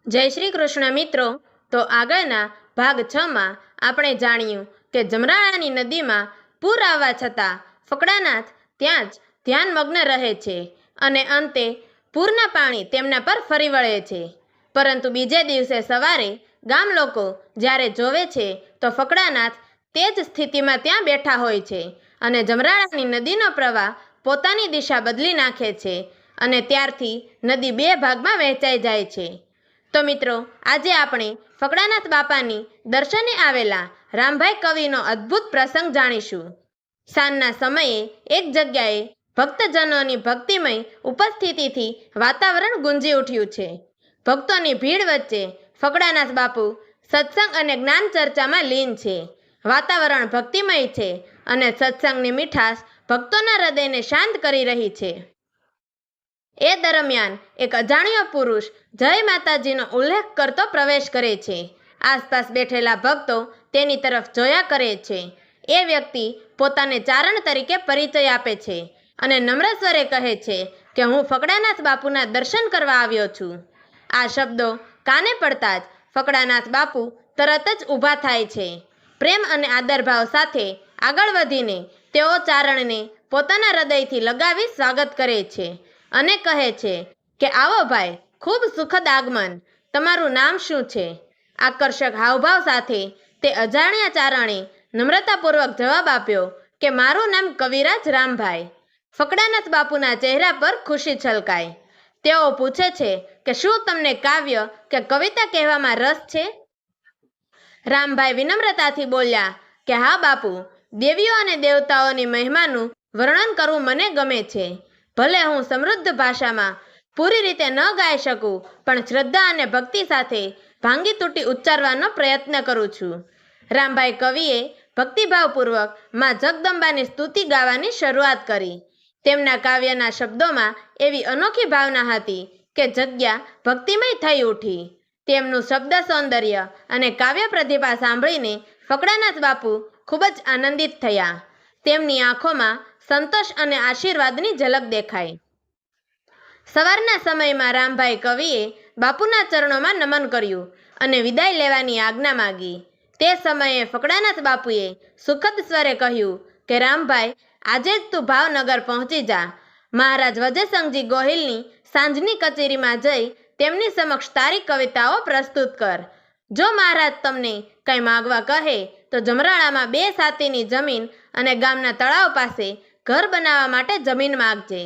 જય શ્રી કૃષ્ણ મિત્રો। તો આગળના ભાગ 6માં આપણે જાણ્યું કે જમરાળાની નદીમાં પૂર આવવા છતાં ફકડાનાથ ત્યાં જ ધ્યાનમગ્ન રહે છે અને અંતે પૂરના પાણી તેમના પર ફરી વળે છે। પરંતુ બીજે દિવસે સવારે ગામ લોકો જ્યારે જોવે છે તો ફકડાનાથ તે જ સ્થિતિમાં ત્યાં બેઠા હોય છે અને જમરાળાની નદીનો પ્રવાહ પોતાની દિશા બદલી નાખે છે અને ત્યારથી નદી બે ભાગમાં વહેંચાઈ જાય છે। તો મિત્રો, આજે આપણે ફકડાનાથ બાપાની દર્શને આવેલા રામભાઈ કવિનો અદ્ભુત પ્રસંગ જાણીશું। સાંજના સમયે એક જગ્યાએ ભક્તજનોની ભક્તિમય ઉપસ્થિતિથી વાતાવરણ ગુંજી ઉઠ્યું છે। ભક્તોની ભીડ વચ્ચે ફકડાનાથ બાપુ સત્સંગ અને જ્ઞાન ચર્ચામાં લીન છે। વાતાવરણ ભક્તિમય છે અને સત્સંગની મીઠાશ ભક્તોના હૃદયને શાંત કરી રહી છે। એ દરમિયાન એક અજાણ્યો પુરુષ જય માતાજીનો ઉલ્લેખ કરતો પ્રવેશ કરે છે। આસપાસ બેઠેલા ભક્તો તેની તરફ જોયા કરે છે। એ વ્યક્તિ પોતાને ચારણ તરીકે પરિચય આપે છે અને નમ્ર સ્વરે કહે છે કે હું ફકડાનાથ બાપુના દર્શન કરવા આવ્યો છું। આ શબ્દો કાને પડતા જ ફકડાનાથ બાપુ તરત જ ઊભા થાય છે। પ્રેમ અને આદરભાવ સાથે આગળ વધીને તેઓ ચારણને પોતાના હૃદયથી લગાવી સ્વાગત કરે છે અને કહે છે કે આવો ભાઈ, ખૂબ સુખદ આગમન। તમારું નામ શું છે? આકર્ષક હાવભાવ સાથે તે અજાણ્યા ચારણે નમ્રતાપૂર્વક જવાબ આપ્યો કે મારું નામ કવિરાજ રામભાઈ। ફકડાનાથ બાપુના ચહેરા પર ખુશી છલકાય। તેઓ પૂછે છે કે શું તમને કાવ્ય કે કવિતા કહેવામાં રસ છે? રામભાઈ વિનમ્રતાથી બોલ્યા કે હા બાપુ, દેવીઓ અને દેવતાઓની મહિમાનું વર્ણન કરવું મને ગમે છે। ભલે હું સમૃદ્ધ ભાષામાં પૂરી રીતે ન ગાઈ શકું, પણ શ્રદ્ધા અને ભક્તિ સાથે ભાંગી તૂટી ઉચ્ચારવાનો પ્રયત્ન કરું છું। રામભાઈ કવિએ ભક્તિભાવપૂર્વક માં જગદંબાની સ્તુતિ ગાવાની શરૂઆત કરી। તેમના કાવ્યના શબ્દોમાં એવી અનોખી ભાવના હતી કે જગ્યા ભક્તિમય થઈ ઉઠી। તેમનું શબ્દ સૌંદર્ય અને કાવ્ય પ્રતિભા સાંભળીને ફકડાનાથ બાપુ ખૂબ જ આનંદિત થયા। તેમની આંખોમાં સંતોષ અને આશીર્વાદની ઝલક દેખાઈ। સવારના સમયમાં રામભાઈ કવિએ બાપુના ચરણોમાં નમન કર્યું અને વિદાય લેવાની આજ્ઞા માગી। તે સમયે ફકડાનાથ બાપુએ સુખદ સ્વરે કહ્યું કે રામભાઈ, આજે જ તું ભાવનગર પહોંચી જા। મહારાજ વજયસંઘજી ગોહિલની સાંજની કચેરીમાં જઈ તેમની સમક્ષ તારી કવિતાઓ પ્રસ્તુત કર। જો મહારાજ તમને કંઈ માગવા કહે તો જમરાળામાં 2 સાતીની જમીન અને ગામના તળાવ પાસે ઘર બનાવવા માટે જમીન માગજે।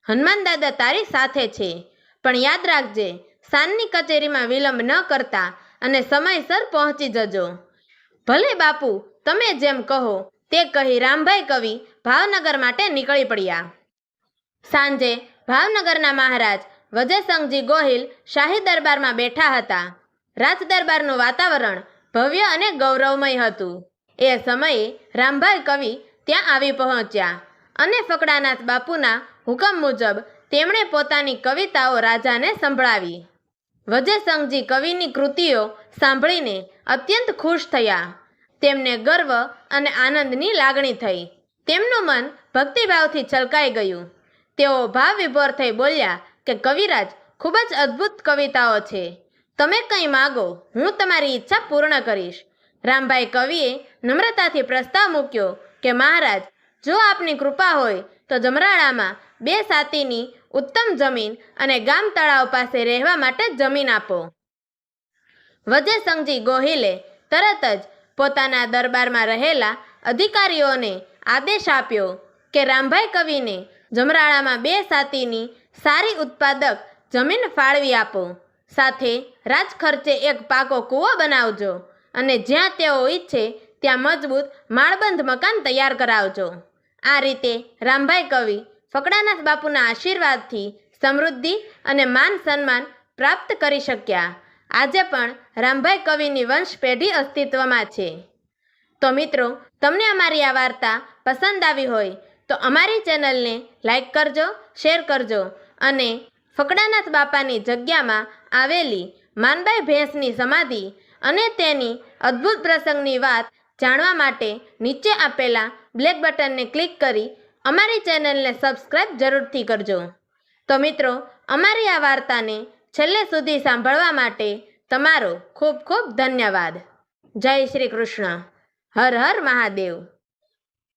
હનુમાન દાદા તારી સાથે છે, પણ યાદ રાખજે, સાંજની કચેરીમાં વિલંબ ન કરતા અને સમયસર પહોંચી જજો। ભલે બાપુ, તમે જેમ કહો, તે કહી રામભાઈ કવિ ભાવનગર માટે નીકળી પડ્યા। સાંજે ભાવનગરના મહારાજ વજયસંઘજી ગોહિલ શાહી દરબારમાં બેઠા હતા। રાજ દરબારનું વાતાવરણ ભવ્ય અને ગૌરવમય હતું। એ સમયે રામભાઈ કવિ ત્યાં આવી પહોંચ્યા અને ફકડાનાથ બાપુના હુકમ મુજબ તેમણે પોતાની કવિતાઓ રાજાને સંભળાવી। વજયસંઘજી કવિની કૃતિઓ સાંભળીને અત્યંત ખુશ થયા। તેમને ગર્વ અને આનંદની લાગણી થઈ। તેમનું મન ભક્તિભાવથી છલકાઈ ગયું। તેઓ ભાવવિભોર થઈ બોલ્યા કે કવિરાજ, ખૂબ જ અદ્ભુત કવિતાઓ છે। તમે કંઈ માગો, હું તમારી ઈચ્છા પૂર્ણ કરીશ। રામભાઈ કવિએ નમ્રતાથી પ્રસ્તાવ મૂક્યો કે મહારાજ, જો આપની કૃપા હોય તો જમરાળામાં 2 સાતીની ઉત્તમ જમીન અને ગામ તળાવ પાસે રહેવા માટે જમીન આપો। વજયસંઘજી ગોહિલે તરત જ પોતાના દરબારમાં રહેલા અધિકારીઓને આદેશ આપ્યો કે રામભાઈ કવિને જમરાળામાં 2 સાતીની સારી ઉત્પાદક જમીન ફાળવી આપો। સાથે રાજખર્ચે એક પાકો કૂવો બનાવજો અને જ્યાં તેઓ ઈચ્છે ત્યાં મજબૂત માળબંધ મકાન તૈયાર કરાવજો। આ રીતે રામભાઈ કવિ ફકડાનાથ બાપુના આશીર્વાદથી સમૃદ્ધિ અને માન સન્માન પ્રાપ્ત કરી શક્યા। આજે પણ રામભાઈ કવિની વંશ પેઢી અસ્તિત્વમાં છે। તો મિત્રો, તમને અમારી આ વાર્તા પસંદ આવી હોય તો અમારી ચેનલને લાઈક કરજો, શેર કરજો અને ફકડાનાથ બાપાની જગ્યામાં આવેલી માનબાઈ ભેંસની સમાધિ અને તેની અદ્ભુત પ્રસંગની વાત જાણવા માટે નીચે આપેલા બ્લેક બટનને ક્લિક કરી અમારી ચેનલને સબસ્ક્રાઈબ જરૂરથી કરજો। તો મિત્રો, અમારી આ વાર્તાને છેલ્લે સુધી સાંભળવા માટે તમારો ખૂબ ખૂબ ધન્યવાદ. જય શ્રી કૃષ્ણ. હર હર મહાદેવ.